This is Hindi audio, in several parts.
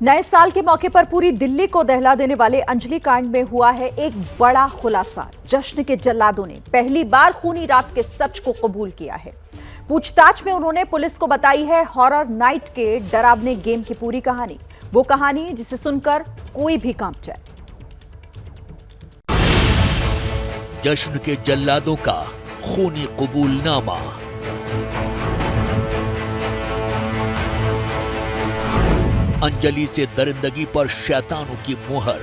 नए साल के मौके पर पूरी दिल्ली को दहला देने वाले अंजलि कांड में हुआ है एक बड़ा खुलासा। जश्न के जल्लादों ने पहली बार खूनी रात के सच को कबूल किया है। पूछताछ में उन्होंने पुलिस को बताई है हॉरर नाइट के डरावने गेम की पूरी कहानी, वो कहानी जिसे सुनकर कोई भी कांप जाए। जश्न के जल्लादों का खूनी कबूलनामा। अंजलि से दरिंदगी पर शैतानों की मुहर।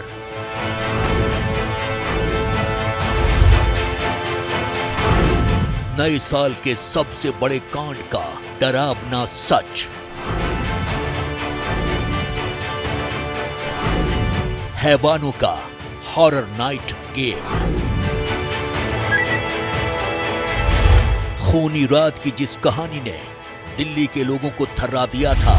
नए साल के सबसे बड़े कांड का डरावना सच। हैवानों का हॉरर नाइट गेम। खूनी रात की जिस कहानी ने दिल्ली के लोगों को थर्रा दिया था,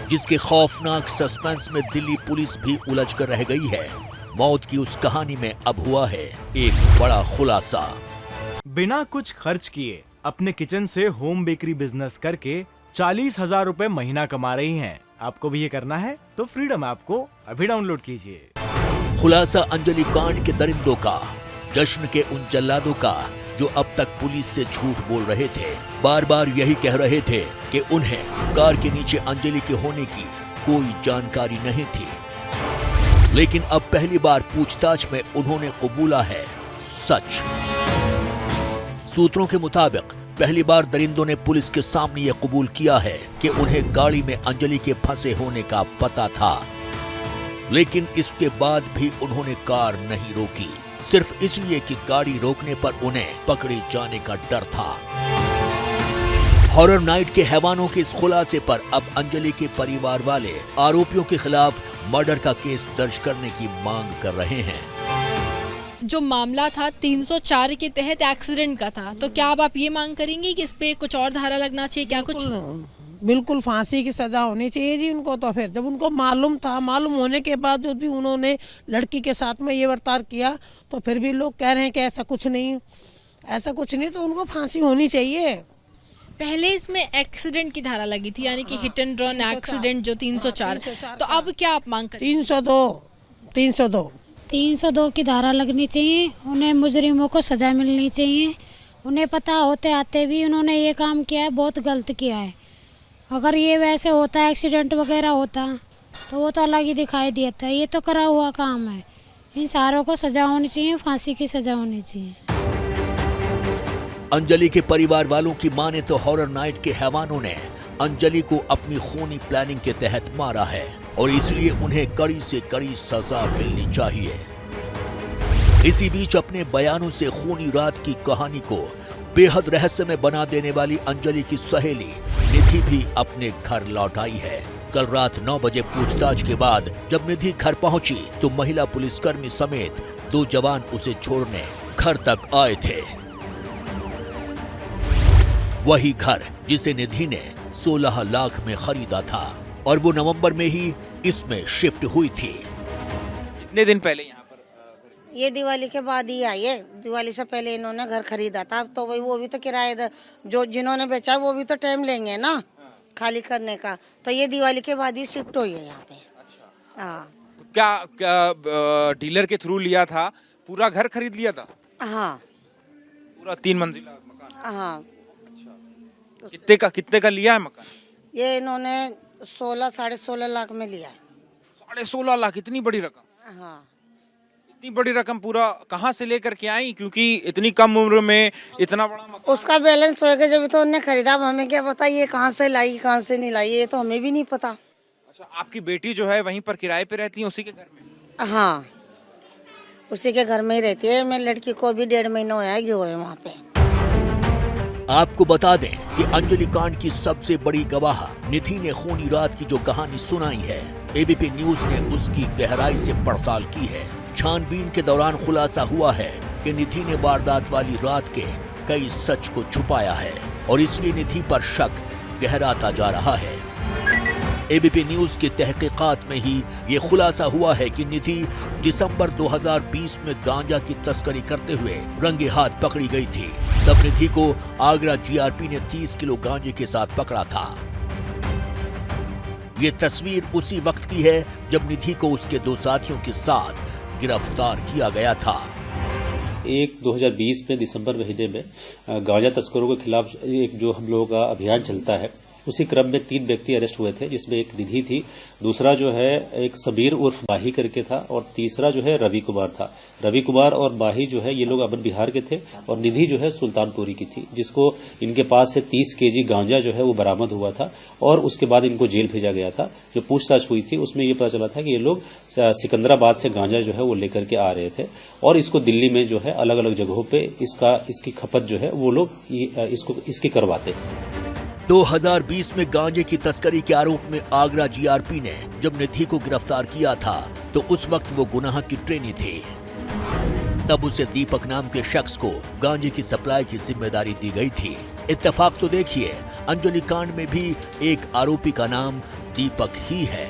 जिसके खौफनाक सस्पेंस में दिल्ली पुलिस भी उलझ कर रह गई है, मौत की उस कहानी में अब हुआ है एक बड़ा खुलासा। बिना कुछ खर्च किए अपने किचन से होम बेकरी बिजनेस करके 40,000 रुपए महीना कमा रही हैं। आपको भी ये करना है तो फ्रीडम ऐप को अभी डाउनलोड कीजिए। खुलासा अंजलि कांड के दरिंदों का, जश्न के उन जल्लादों का जो अब तक पुलिस से झूठ बोल रहे थे, बार बार यही कह रहे थे कि उन्हें कार के नीचे अंजलि के होने की कोई जानकारी नहीं थी। लेकिन अब पहली बार पूछताछ में उन्होंने कबूला है सच। सूत्रों के मुताबिक पहली बार दरिंदों ने पुलिस के सामने यह कबूल किया है कि उन्हें गाड़ी में अंजलि के फंसे होने का पता था, लेकिन इसके बाद भी उन्होंने कार नहीं रोकी, सिर्फ इसलिए कि गाड़ी रोकने पर उन्हें पकड़े जाने का डर था। हॉरर नाइट के हैवानों के इस खुलासे पर अब अंजलि के परिवार वाले आरोपियों के खिलाफ मर्डर का केस दर्ज करने की मांग कर रहे हैं। जो मामला था 304 के तहत एक्सीडेंट का था, तो क्या अब आप ये मांग करेंगे कि इस पे कुछ और धारा लगना चाहिए? क्या कुछ बिल्कुल फांसी की सजा होनी चाहिए जी उनको। तो फिर जब उनको मालूम था, मालूम होने के बाद जो भी उन्होंने लड़की के साथ में ये बर्ताव किया, तो फिर भी लोग कह रहे हैं कि ऐसा कुछ नहीं, तो उनको फांसी होनी चाहिए। पहले इसमें एक्सीडेंट की धारा लगी थी, यानी कि हिट एंड रन एक्सीडेंट जो 304, तो अब क्या आप मांग करें? 302 की धारा लगनी चाहिए। उन्हें मुजरिमों को सजा मिलनी चाहिए। उन्हें पता होते आते भी उन्होंने ये काम किया है, बहुत गलत किया है। अगर ये वैसे होता है, एक्सीडेंट वगैरह होता, तो वो तो अलग ही दिखाई देता है। ये तो करा हुआ काम है। इन सारों को सजा होनी चाहिए, फांसी की सजा होनी चाहिए। अंजलि के परिवार वालों की माने तो हॉरर नाइट के हैवानों ने अंजलि को अपनी खूनी प्लानिंग के तहत मारा है और इसलिए उन्हें कड़ी से कड़ी सजा मिलनी चाहिए। इसी बीच अपने बयानों से खूनी रात की कहानी को बेहद रहस्यमय बना देने वाली अंजलि की सहेली निधि भी अपने घर लौट आई है। कल रात 9 बजे पूछताछ के बाद जब निधि घर पहुंची तो महिला पुलिसकर्मी समेत 2 जवान उसे छोड़ने घर तक आए थे। वही घर जिसे निधि ने 16 लाख में खरीदा था और वो नवंबर में ही इसमें शिफ्ट हुई थी। कितने दिन पहले यहाँ पर? ये दिवाली के बाद ही आई है। दिवाली से पहले इन्होंने घर खरीदा था। अब तो वो भी तो किराएदार जो जिन्होंने बेचा है वो भी तो टाइम लेंगे ना खाली करने का। तो ये दिवाली के बाद ही शिफ्ट हुई है यहाँ पे। अच्छा। हाँ। तो क्या डीलर के थ्रू लिया था? पूरा घर खरीद लिया था? हाँ। पूरा 3 मंजिला मकान? हाँ। अच्छा। कितने का लिया है मकान? ये इन्होंने 16-16.5 लाख में लिया है। 16.5 लाख? इतनी बड़ी रकम? हाँ। इतनी बड़ी रकम पूरा कहाँ से लेकर के आई? क्योंकि इतनी कम उम्र में इतना बड़ा मकान। उसका बैलेंस होएगा जब तो उन्होंने खरीदा। अब हमें क्या पता ये कहाँ से लाई कहाँ से नहीं लाई, ये तो हमें भी नहीं पता। अच्छा, आपकी बेटी जो है वहीं पर किराए पे रहती है, उसी के घर में? हाँ, उसी के घर में ही रहती है। मेरी लड़की को भी 1.5 महीना हुआ है गए हुए वहाँ पे। आपको बता दें कि अंजलि कांड की सबसे बड़ी गवाह निधि ने खूनी रात की जो कहानी सुनाई है, एबीपी न्यूज ने उसकी गहराई से पड़ताल की है। छानबीन के दौरान खुलासा हुआ है कि निधि ने वारदात वाली रात के कई सच को छुपाया है और इसलिए निधि पर शक गहराता जा रहा है। एबीपी न्यूज की तहकीकात में ही ये खुलासा हुआ है कि निधि दिसंबर 2020 में गांजा की तस्करी करते हुए रंगे हाथ पकड़ी गई थी। तब निधि को आगरा जीआरपी ने 30 किलो गांजे के साथ पकड़ा था। ये तस्वीर उसी वक्त की है जब निधि को उसके 2 साथियों के साथ गिरफ्तार किया गया था। 2020 में दिसंबर महीने में गांजा तस्करों के खिलाफ एक जो हम लोगों का अभियान चलता है, उसी क्रम में 3 व्यक्ति अरेस्ट हुए थे, जिसमें एक निधि थी, दूसरा जो है एक सबीर उर्फ माही करके था, और तीसरा जो है रवि कुमार था। रवि कुमार और माही जो है ये लोग अमन बिहार के थे, और निधि जो है सुल्तानपुरी की थी, जिसको इनके पास से 30 केजी गांजा जो है वो बरामद हुआ था, और उसके बाद इनको जेल भेजा गया था। जो पूछताछ हुई थी उसमें ये पता चला था कि ये लोग सिकंदराबाद से गांजा जो है वो लेकर के आ रहे थे, और इसको दिल्ली में जो है अलग अलग जगहों पे इसकी खपत जो है वो लोग इसकी करवाते हैं। 2020 में गांजे की तस्करी के आरोप में आगरा जीआरपी ने जब निधि को गिरफ्तार किया था तो उस वक्त वो गुनाह की ट्रेनी थी। तब उसे दीपक नाम के शख्स को गांजे की सप्लाई की जिम्मेदारी दी गई थी। इत्तेफाक तो देखिए, अंजलि कांड में भी एक आरोपी का नाम दीपक ही है।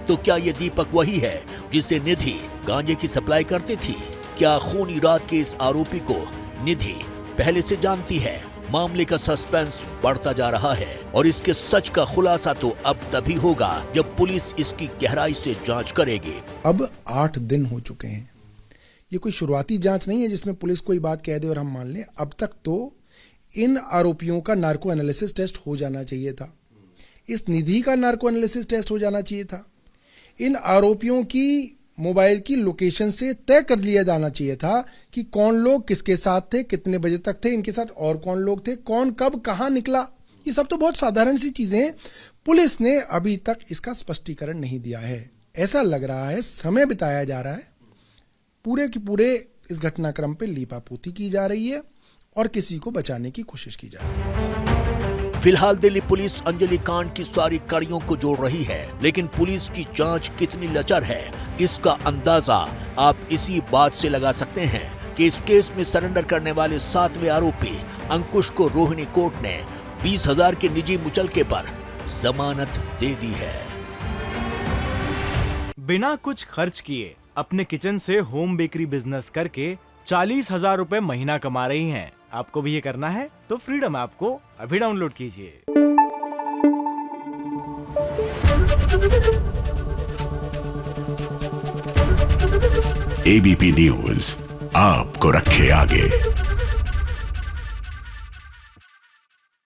तो क्या ये दीपक वही है जिसे निधि गांजे की सप्लाई करती थी? क्या खूनी रात के इस आरोपी को निधि पहले से जानती है? मामले का सस्पेंस बढ़ता जा रहा है और इसके सच का खुलासा तो अब तभी होगा जब पुलिस इसकी गहराई से जांच करेगी। अब 8 दिन हो चुके हैं। ये कोई शुरुआती जांच नहीं है जिसमें पुलिस कोई बात कह दे और हम मान लें। अब तक तो इन आरोपियों का नार्को एनालिसिस टेस्ट हो जाना चाहिए था, इस निधि का नार्को एनालिसिस टेस्ट हो जाना चाहिए था, इन आरोपियों की मोबाइल की लोकेशन से तय कर लिया जाना चाहिए था कि कौन लोग किसके साथ थे, कितने बजे तक थे, इनके साथ और कौन लोग थे, कौन कब कहां निकला। ये सब तो बहुत साधारण सी चीजें हैं। पुलिस ने अभी तक इसका स्पष्टीकरण नहीं दिया है। ऐसा लग रहा है समय बिताया जा रहा है, पूरे के पूरे इस घटनाक्रम पे लीपापोती की जा रही है और किसी को बचाने की कोशिश की जा रही है। फिलहाल दिल्ली पुलिस अंजलि कांड की सारी कड़ियों को जोड़ रही है, लेकिन पुलिस की जांच कितनी लचर है इसका अंदाजा आप इसी बात से लगा सकते हैं कि इस केस में सरेंडर करने वाले 7वें आरोपी अंकुश को रोहिणी कोर्ट ने 20,000 के निजी मुचलके पर जमानत दे दी है। बिना कुछ खर्च किए अपने किचन से होम बेकरी बिजनेस करके 40,000 रुपए महीना कमा रही हैं। आपको भी ये करना है तो फ्रीडम ऐप को अभी डाउनलोड कीजिए। एबीपी न्यूज आपको रखे आगे।